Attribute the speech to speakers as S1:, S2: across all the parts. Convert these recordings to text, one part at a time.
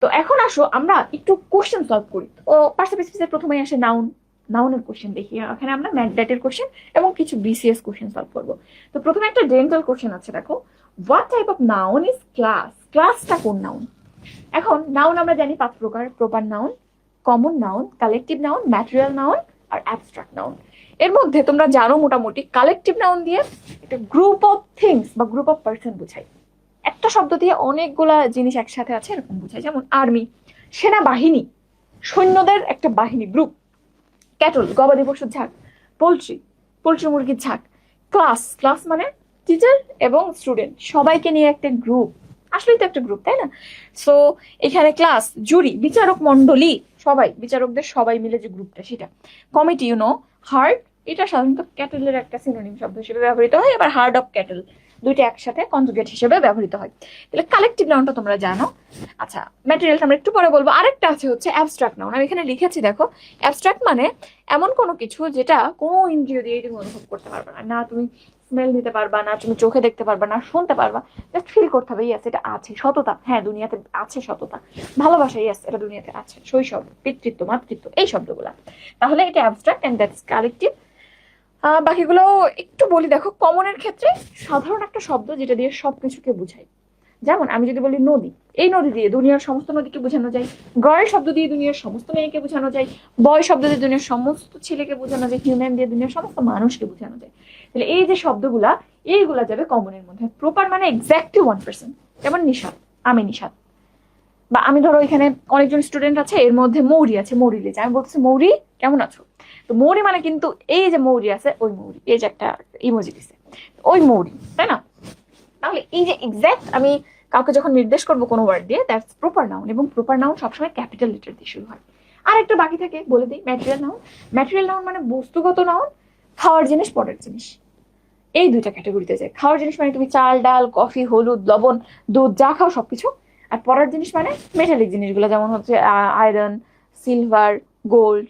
S1: তো এখন আসো আমরা একটু কোশ্চেন সলভ করি। ও পার্সিপিসিসের প্রথমেই আসে নাউন, নাউনের কোশ্চেন দেখি। এখানে আমরা ম্যাথডেটের কোশ্চেন এবং কিছু বিসিএস কোশ্চেন সলভ করবো। তো প্রথমে একটা ডেন্টাল কোশ্চেন আছে, দেখো what type of noun is class? ক্লাসটা কোন নাউন? এখন নাউন আমরা জানি 5 প্রকার: proper noun, common noun, collective noun, material noun আর অ্যাবস্ট্রাক্ট নাউন। এর মধ্যে তোমরা জানো মোটামুটি কালেকটিভ নাউন দিয়ে একটা গ্রুপ অফ থিংস বা গ্রুপ অফ পার্সন বোঝায়। একটা শব্দ দিয়ে অনেকগুলা জিনিস একসাথে আছে এরকম বোঝায়, যেমন আর্মি সেনাবাহিনী, সৈন্যদের একটা বাহিনী, গ্রুপ। ক্যাটল গবাদি পশুর ঝাঁক, পোলট্রি পোলট্রি মুরগির ঝাঁক। ক্লাস ক্লাস মানে টিচার এবং স্টুডেন্ট সবাইকে নিয়ে একটা গ্রুপ, আসলেই তো একটা গ্রুপ, তাই না? সো এখানে ক্লাস, জুরি বিচারক মন্ডলী, সবাই বিচারকদের সবাই মিলে যে গ্রুপটা সেটা। কমিটি, হার্ড, এটা সাধারণত ক্যাটেলের একটা সিনোনিম শব্দ হিসেবে ব্যবহৃত হয়, এবার হার্ড অফ ক্যাটেল দুইটা একসাথে কনজুগেট হিসেবে ব্যবহৃত হয়। তাহলে কালেকটিভ নাউনটা তোমরা জানো। আচ্ছা, ম্যাটেরিয়ালটা আমরা একটু পরে বলবো। আরেকটা আছে হচ্ছে অ্যাবস্ট্রাক্ট নাউন, আমি এখানে লিখেছি দেখো। অ্যাবস্ট্রাক্ট মানে এমন কোনো কিছু যেটা কোনো ইন্দ্রিয় দিয়ে তুমি অনুভব করতে পারবে না, না তুমি স্মেল নিতে পারবা, না তুমি চোখে দেখতে পারবা, না শুনতে পারবা, জাস্ট ফিল করতে হবে, ইয়েস এটা আছে। সততা, হ্যাঁ দুনিয়াতে আছে সততা। ভালোবাসা, ইয়েস এটা দুনিয়াতে আছে। শৈশব, পিতৃত্ব, মাতৃত্ব, এই শব্দগুলা। তাহলে এটা অ্যাবস্ট্রাক্ট এন্ড দ্যাটস কালেকটিভ। বাকিগুলো একটু বলি দেখো। কমনের ক্ষেত্রে সাধারণ একটা শব্দ যেটা দিয়ে সবকিছুকে বোঝায়। যেমন আমি যদি বলি নদী, এই নদী দিয়ে দুনিয়ার সমস্ত নদীকে বোঝানো যায়। গার্ল শব্দ দিয়ে দুনিয়ার সমস্ত মেয়েকে বোঝানো যায়। বয় শব্দ দিয়ে দুনিয়ার সমস্ত ছেলেকে বোঝানো যায়। হিউম্যান দিয়ে দুনিয়ার সমস্ত মানুষকে বোঝানো যায়। তাহলে এই যে শব্দগুলা, এইগুলা যাবে কমনের মধ্যে। প্রপার মানে এক্স্যাক্টলি 1%। যেমন নিশাদ, আমি নিশাদ। বা আমি ধরো এখানে অনেকজন স্টুডেন্ট আছে, এর মধ্যে মৌরি আছে, মৌরি লিখে আমি বলতেছি মৌরি কেমন আছো। তো মৌরি মানে কিন্তু এই যে মৌরি আছে ওই মৌরি, এই যে একটা ইমোজি দিছে ওই মৌরি, তাই না? তাহলে এই যে এক্স্যাক্ট আমি কাউকে যখন নির্দেশ করবো কোনো ওয়ার্ড দিয়ে, দ্যাটস প্রপার নাউন। এবং প্রপার নাউন সবসময় ক্যাপিটাল লেটার দিয়ে শুরু হয়। আর একটা বাকি থাকে, বলে দিই, ম্যাটেরিয়াল নাউন। ম্যাটেরিয়াল নাউন মানে বস্তুগত নাউন, খাওয়ার জিনিস, পরের জিনিস, এই দুইটা ক্যাটাগরিতে যায়। খাওয়ার জিনিস মানে তুমি চাল, ডাল, কফি, হলুদ, লবণ, দুধ যা খাও সবকিছু। আর পরের জিনিস মানে মেটালিক জিনিসগুলো, যেমন হচ্ছে আয়রন, সিলভার, গোল্ড,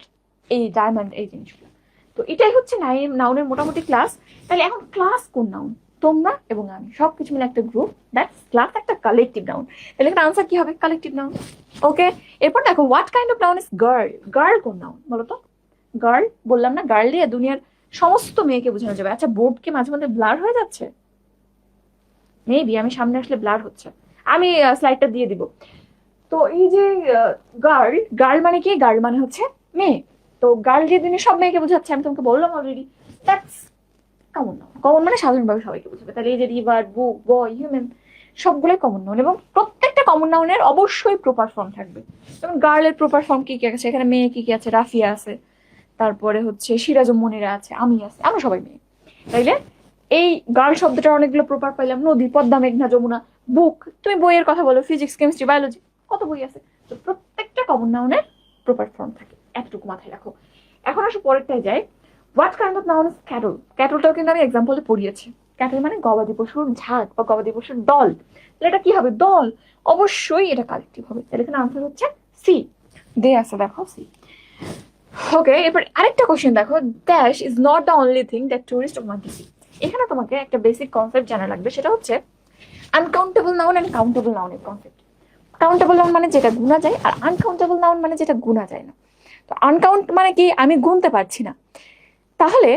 S1: এই ডায়মন্ড, এই জিনিসগুলো। তো এটাই হচ্ছে নাউনের মোটামুটি ক্লাস। তাহলে এখন ক্লাস কোন নাউন? তোমরা এবং আমি সবকিছু মিলে একটা গ্রুপ, দ্যাটস ক্লাস, একটা কালেকটিভ নাউন। তাহলে এখানে আনসার কি হবে? Collective noun. ওকে, এরপর দেখো what kind of noun is girl? Girl কোন নাউন বলো তো? গার্ল বললাম না, গার্ল দিয়ে দুনিয়ার সমস্ত মেয়েকে বোঝানো যাবে। আচ্ছা, বোর্ড কি মাঝে মধ্যে ব্লার হয়ে যাচ্ছে? মেবি আমি সামনে আসলে ব্লার হচ্ছে, আমি স্লাইডটা দিয়ে দিব। তো এই যে গার্ল, গার্ল মানে কি? গার্ল মানে হচ্ছে মেয়ে। তো গার্ল দিয়ে দিনে সব মেয়েকে বোঝাচ্ছে, আমি তোমাকে বললাম already. That's common noun. Common মানে সাধারণভাবে সবাইকে বোঝাবে। তাহলে এই যে রিভার, বুক, বয়, হিউম্যান, সবগুলোই কমন নাউন। এবং প্রত্যেকটা কমন নাউনের অবশ্যই প্রপার ফর্ম থাকবে। যেমন গার্লের প্রপার ফর্ম কি কি আছে এখানে? মেয়ে কি কি আছে? রাফিয়া আছে, তারপরে হচ্ছে সিরাজ মনিরা আছে, আমি আছে, আমরা সবাই মেয়ে। তাইলে এই গার্ল শব্দটার অনেকগুলো প্রপার পাইলাম: নদী, পদ্মা, মেঘনা, যমুনা। বুক, তুমি বইয়ের কথা বলো, ফিজিক্স, কেমিস্ট্রি, বায়োলজি, কত বই আছে। তো প্রত্যেকটা কমন নাউনের প্রপার ফর্ম থাকে, এতটুকু মাথায় রাখো। এখন আসো পরেরটায় যাই। What kind of noun is cattle? ক্যাটলটাও কিন্তু আমি এক্সাম্পলে পড়িয়েছি। ক্যাটল মানে গবাদি পশুর ঝাঁক বা গবাদি পশুর দল। তাহলে এটা কি হবে? দল। অবশ্যই এটা কালেকটিভ হবে। তাহলে এখানে আনসার হচ্ছে সি। দে আছে দেখো, সি। ওকে, এবার আরেকটা কোশ্চেন দেখো। Dash is not the only thing that tourist want to see. এখানে তোমাকে একটা বেসিক কনসেপ্ট জানা লাগবে, সেটা হচ্ছে আনকাউন্টেবল নাউন এন্ড কাউন্টেবল নাউনের কনসেপ্ট। কাউন্টেবল নাউন মানে যেটা গুণা যায়, আর আনকাউন্টেবল নাউন মানে যেটা গুণা যায় না। তো আনকাউন্ট মানে কি? আমি গুনতে পারছি না। তাহলে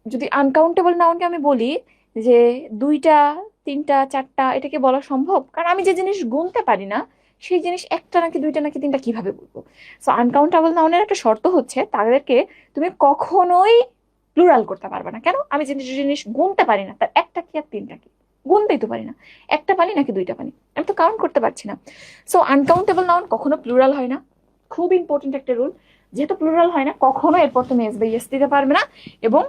S1: যদি আনকাউন্টেবল নাউনকে আমি বলি যে দুইটা, তিনটা, চারটা, এটাকে বলা সম্ভব? কারণ আমি যে জিনিস গুনতে পারি না সেই জিনিস একটা নাকি দুইটা নাকি তিনটা কিভাবে বলবো? সো আনকাউন্টেবল নাউনের একটা শর্ত হচ্ছে তাদেরকে তুমি কখনোই প্লুরাল করতে পারবে না। কেন? আমি যে জিনিস গুনতে পারি না তার একটা কি আর তিনটা কি, গুনতেই তো পারি না। একটা পানি নাকি দুইটা পানি, আমি তো কাউন্ট করতে পারছি না। সো আনকাউন্টেবল নাউন কখনো প্লুরাল হয় না। খুব ইম্পর্টেন্ট একটা রুল। যেহেতু প্লুরাল হয় না, কখনো এরপর তুমি এস বাই এস দিতে পারবে না। এবং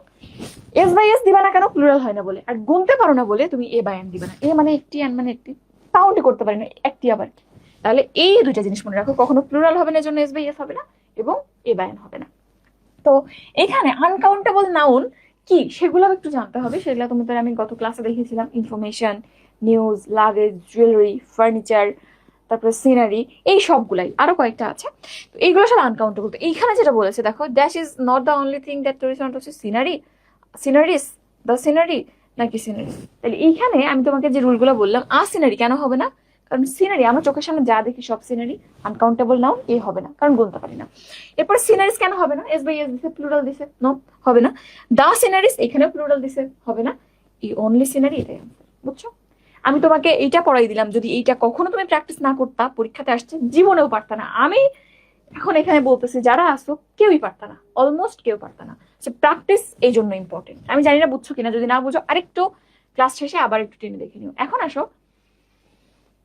S1: এস বাই এস দিবা না কেন? প্লুরাল হয় না বলে। আর গুনতে পারো না বলে তুমি এ বাই এন দিবা না। এ মানে একটি, এন মানে একটি, কাউন্টই করতে পারি না, একটি আবার কি। তাহলে এই দুইটা জিনিস মনে রাখো, কখনো প্লুরাল হবে না, এজন্য এস বাই এস হবে না, এবং এ বাই এন হবে না। তো এখানে আনকাউন্টেবল নাউন কি সেগুলো একটু জানতে হবে। সেগুলো তোমাদের আমি গত ক্লাসে দেখিয়েছিলাম: information, news, luggage, jewellery, furniture, তারপরে সিনারি, এই সবগুলাই। আরো কয়েকটা আছে। তো এইগুলো সব আনকাউন্টেবল। তো এইখানে যেটা বলেছে দেখো, dash is not the only thing that tourist want to see. Scenery, sceneries, the scenery নাকি সিনারি? তাহলে এইখানে আমি তোমাকে যে রুলগুলো বললাম, সিনারি কেন হবে না? কারণ সিনারি আমরা চোখের সামনে যা দেখি সব সিনারি আনকাউন্টেবল নাউন, এ হবে না কারণ গুনতে পারি না। এরপর সিনারিস কেন হবে না, এস বাই এস দিছে, প্লুরাল দিছে, নো হবে না। দা সিনারিস এখানে প্লুরাল দিছে, হবে না। এই অনলি সিনারি, এটাই আনসার, বুঝছো? আমি তোমাকে এইটা পড়াই দিলাম, যদি এইটা কখনো তুমি প্র্যাকটিস না করতা পরীক্ষাতে আসছে জীবনেও পারতা না। আমি এখন এখানে বলতেছি যারা আসো কেউই পারতা না, অলমোস্ট কেউ পারতা না। প্র্যাকটিস এই জন্য ইম্পর্টেন্ট। আমি জানি না বুঝছো কিনা, যদি না বুঝো আরেকটু ক্লাস শেষে আবার একটু টেনে দেখে নিও। এখন আসো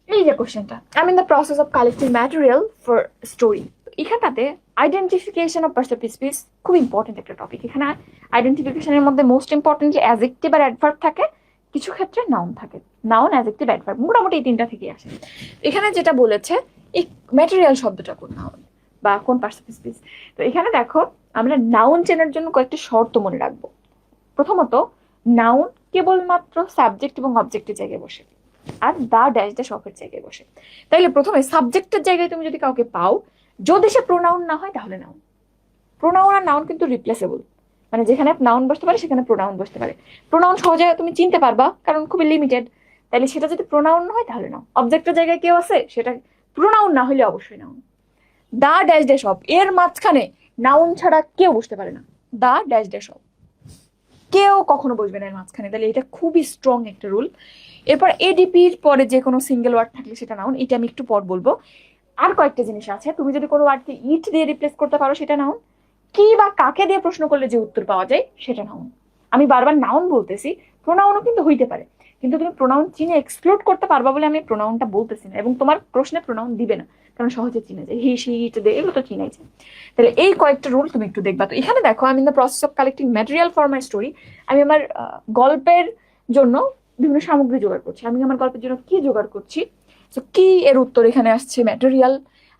S1: এই যে কোশ্চেনটা, I mean the process of collecting material for story. এখানটাতে আইডেন্টিফিকেশন অফ পারসেপটিভ স্পিচ খুব ইম্পর্টেন্ট একটা টপিক। এখানে আইডেন্টিফিকেশনের মধ্যে মোস্ট ইম্পর্টেন্ট যে অ্যাডজেক্টিভ আর অ্যাডভার্ব থাকে, কিছু ক্ষেত্রে নাউন থাকে। নাউন, অ্যাডজেক্টিভ, অ্যাডভার্ব, মোটামুটি এই তিনটা থেকে আসে। এখানে যেটা বলেছে এই ম্যাটেরিয়াল শব্দটা কোন নাউন বা কোন পারসেপটিভ স্পিচ। তো এখানে দেখো আমরা নাউন চেনার জন্য কয়েকটি শর্ত মনে রাখবো। প্রথমত, নাউন কেবলমাত্র সাবজেক্ট এবং অবজেক্টের জায়গায় বসে, আর দা ড্যাশ ড্যাশ অফের জায়গায় বসে। তাইলে প্রথমে সাবজেক্টের জায়গায় তুমি যদি কাউকে পাও, যদি সে প্রোনাউন না হয় তাহলে নাউন। প্রোনাউন আর নাউন কিন্তু রিপ্লেসেবল, মানে যেখানে নাউন বসতে পারে সেখানে প্রোনাউন বসতে পারে। প্রোনাউন সহজে তুমি চিনতে পারবা কারণ খুবই লিমিটেড, তাইলে সেটা যদি প্রোনাউন না হয় তাহলে নাও। অবজেক্টের জায়গায় কেউ আছে, সেটা প্রোনাউন না হলে অবশ্যই noun. The dash dash of এর মাঝখানে নাউন ছাড়া কেউ বসতে পারে না। দা ড্যাশ ড্যাশ অফ কেউ কখনো বসবে না এর মাঝখানে, তাহলে এটা খুবই স্ট্রং একটা রুল। এরপর এডিপির পরে যে কোনো সিঙ্গেল ওয়ার্ড থাকলে সেটা নাউন, এটা আমি একটু পর বলবো। আর কয়েকটা জিনিস আছে, তুমি যদি কোনো ওয়ার্ডকে ইট দিয়ে রিপ্লেস করতে পারো সেটা নাউন, কি বা কাকে দিয়ে প্রশ্ন করলে যে উত্তর পাওয়া যায় সেটা নাউন। আমি বারবার নাউন বলতেছি, প্রোনাউনও কিন্তু হইতে পারে, কিন্তু তুমি প্রোনাউন চিনে এক্সক্লুড করতে পারবা বলে আমি প্রোনাউনটা বলতেছি না, এবং তোমার প্রশ্নে প্রোনাউন দিবে না কারণ সহজে চিনে যায়, হি সি ইট দে, এগুলো তো চিনাইছে। তাহলে এই কয়েকটা রুল তুমি একটু দেখবা। তো এখানে দেখো, আমি in the process of collecting material for my story, আমি আমার গল্পের জন্য বিভিন্ন সামগ্রী জোগাড় করছি। আমি আমার গল্পের জন্য কি জোগাড় করছি, তো কি এর উত্তর এখানে আসছে ম্যাটেরিয়াল।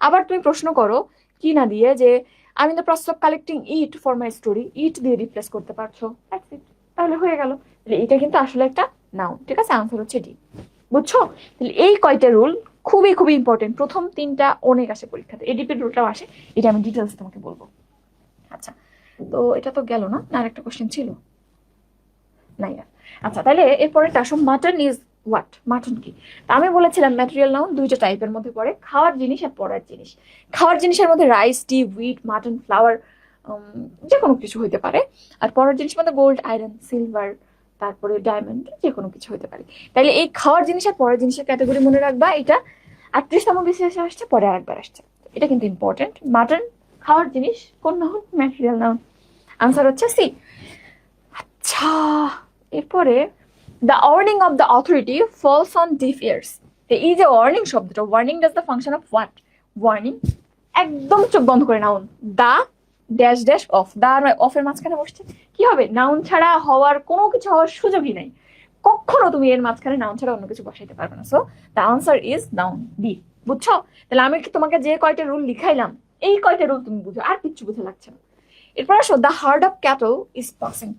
S1: আবার তুমি প্রশ্ন করো কি না দিয়ে যে আমি in the process of collecting it for my story, it দিয়ে রিপ্লেস করতে পারছো, তাহলে হয়ে গেল। তাহলে এটা কিন্তু আসলে একটা নাউন, ঠিক আছে? আনসার হচ্ছে ডি, বুঝছো? তাহলে এই কয়টা রুল খুবই খুবই ইম্পর্টেন্ট। প্রথম তিনটা অনেক আসে পরীক্ষাতে, এডিপির রুলটাও আসে, এটা আমি ডিটেলস তোমাকে বলবো। আচ্ছা, তো এটা তো গেল না, আর একটা কোশ্চেন ছিল নাই আর। আচ্ছা, তাহলে এরপরেটা আসো, মাটন ইজ হোয়াট? মাটন কি? তা আমি বলেছিলাম ম্যাটেরিয়াল নাউন দুইটা টাইপের মধ্যে পড়ে, খাওয়ার জিনিস আর পড়ার জিনিস। খাওয়ার জিনিসের মধ্যে রাইস, টি, হুইট, মাটন, ফ্লাওয়ার, যে কোনো কিছু হইতে পারে। আর পড়ার জিনিস মধ্যে গোল্ড, আয়রন, সিলভার, তারপরে ডায়মন্ড, যে কোনো কিছু হইতে পারে। তাইলে এই খাওয়ার জিনিস আর পড়ার জিনিসের ক্যাটাগরি মনে রাখবা, এটা 38তম বিসিএসে আসছে, পরে আরেকবার আসছে, এটা কিন্তু ইম্পর্টেন্ট। মাটন খাওয়ার জিনিস, কোন নাউন? Material noun. আনসার হচ্ছে সি। আচ্ছা, এরপরে the warning of the authority falls on deaf ears. এই যে ওয়ার্নিং শব্দটা, warning does the function of what? Warning, একদম চোখ বন্ধ করে noun, the dash dash of, the আর অফের মাঝখানে বসছে, কি হবে? নাউন ছাড়া হওয়ার কোনো কিছু হওয়ার সুযোগই নাই, কখনো তুমি এর মাঝখানে নাউন ছাড়া অন্য কিছু বসাইতে পারবে না। So the answer is noun, D, বুঝছো? তাহলে আমি তোমাকে যে কয়টা রুল লিখাইলাম, এই কয়টা রুল তুমি বুঝো, আর কিচ্ছু বুঝে লাগছে না। এরপর আসো, the heart of cattle is passing.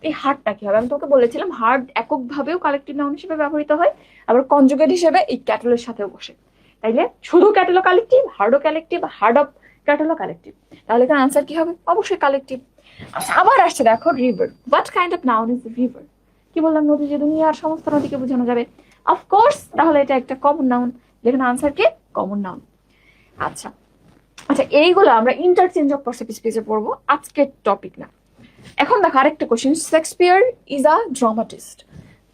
S1: এই হার্টটা কি হবে? আমি তোমাকে বলেছিলাম হার্ট এককভাবেও কালেক্টিভ নাউন হিসেবে ব্যবহৃত হয়, আবার কনজুগেট হিসেবে এই ক্যাটলের সাথেও বসে। তাইলে শুধু ক্যাটলও কালেক্টিভ, হার্ডও কালেক্টিভ, হার্ড অফ ক্যাটলও কালেক্টিভ, তাহলে এখানে আনসার কি হবে? অবশ্যই কালেক্টিভ। আচ্ছা, আবার আসছে দেখো, river. What kind of noun is river? কি বললাম? নদী, যে দুনিয়ার সমস্ত নদীকে বোঝানো যাবে, অফকোর্স, তাহলে এটা একটা কমন নাউন, যেখানে আনসার কি? Common noun. আচ্ছা আচ্ছা, এইগুলো আমরা ইন্টারচেঞ্জ অফ পারসেপটিভ স্পিচে পড়বো, আজকের টপিক না। এখন দেখো আরেকটা question, Shakespeare is a dramatist.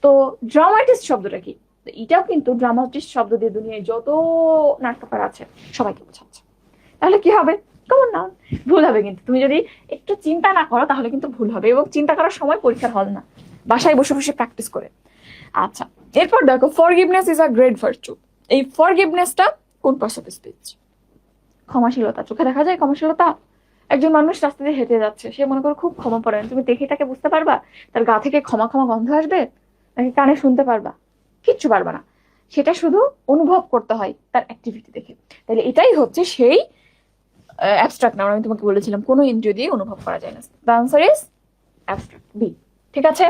S1: তো ড্রামাটিস্ট শব্দটা কি? এটাও কিন্তু ড্রামাটিস্ট শব্দ দিয়ে দুনিয়ায় যত নাট্যকার আছে সবাইকে বোঝাচ্ছে, তাহলে কি হবে? Common noun. ভুল হবে কিন্তু, তুমি যদি একটু চিন্তা না করো তাহলে কিন্তু ভুল হবে, এবং চিন্তা করার সময় পরীক্ষার হল না, বাসায় বসে বসে প্র্যাকটিস করে। আচ্ছা, এরপর দেখো, forgiveness is a great virtue. এই ফরগিভনেসটা কোন পারসেপটিভ স্পিচ? ক্ষমাশীলতা। চোখে দেখা যায় ক্ষমাশীলতা? একজন মানুষ রাস্তা দিয়ে হেঁটে যাচ্ছে, সে মনে করো খুব ক্ষমা পড়েন, তুমি দেখে তাকে বুঝতে পারবা তার গা থেকে ক্ষমা ক্ষমা গন্ধ আসবে, নাকি কানে শুনতে পারবা? কিচ্ছু পারবা না, সেটা শুধু অনুভব করতে হয় তার অ্যাক্টিভিটি দেখে। তাহলে এটাই হচ্ছে সেই অ্যাবস্ট্রাক্ট নাউন। আমি তোমাকে বলেছিলাম কোনো ইন্দ্রিয় দিয়ে অনুভব করা যায় না। The answer is abstract, B, ঠিক আছে?